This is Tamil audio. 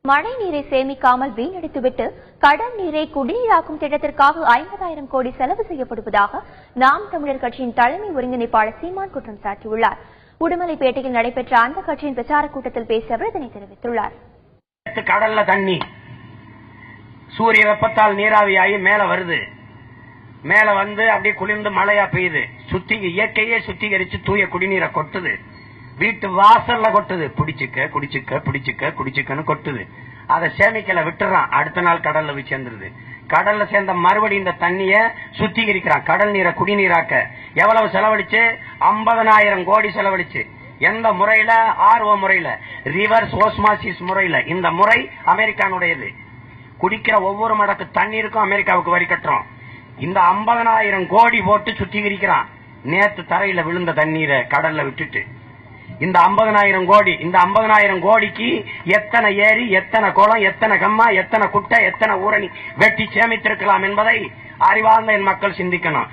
மழை நீரை சேமிக்காமல் வீணடித்துவிட்டு கடல் நீரை குடிநீராக்கும் திட்டத்திற்காக 50,000 கோடி செலவு செய்யப்படுவதாக நாம் தமிழர் கட்சியின் தலைமை ஒருங்கிணைப்பாளர் சீமான் குற்றம் சாட்டியுள்ளார். உடுமலைப்பேட்டையில் நடைபெற்ற அந்த கட்சியின் பிரச்சாரக் கூட்டத்தில் பேசிய அவர் இதனை தெரிவித்துள்ளார். கடல்ல தண்ணி சூரிய வெப்பத்தால் நீராவியாகி மேல வருது. மேல வந்து அப்படியே குளிர்ந்து மழையா பெய்யுது. இயற்கையே சுத்திகரிச்சு தூய குடிநீரை கொட்டுது. வீட்டு வாசல்ல கொட்டுது. குடிச்சுக்க குடிச்சுக்க குடிச்சுக்க குடிச்சுக்கன்னு கொட்டுது. அதை சேமிக்கல விட்டுறான். அடுத்த நாள் கடல்ல போய் சேர்ந்துருது. கடல்ல சேர்ந்த மறுபடி இந்த தண்ணிய சுத்திகரிக்கிறான். கடல் நீரை குடிநீராக்க எவ்வளவு செலவழிச்சு? 50,000 கோடி செலவழிச்சு. எந்த முறையில? ஆர்வ முறையில, ரிவர்ஸ் ஓஸ்மாசிஸ் முறையில. இந்த முறை அமெரிக்கானுடையது. குடிக்கிற ஒவ்வொரு மடக்கு தண்ணீருக்கும் அமெரிக்காவுக்கு வரி கட்டுறோம். இந்த 50,000 கோடி போட்டு சுத்திகரிக்கிறான். நேத்து தரையில விழுந்த தண்ணீரை கடல்ல விட்டுட்டு இந்த 50,000 கோடிக்கு எத்தனை ஏரி, எத்தனை குளம், எத்தனை கம்மா, எத்தனை குட்டை, எத்தனை ஊரணி வெட்டி சேமித்திருக்கலாம் என்பதை அறிவார்ந்த என் மக்கள் சிந்திக்கணும்.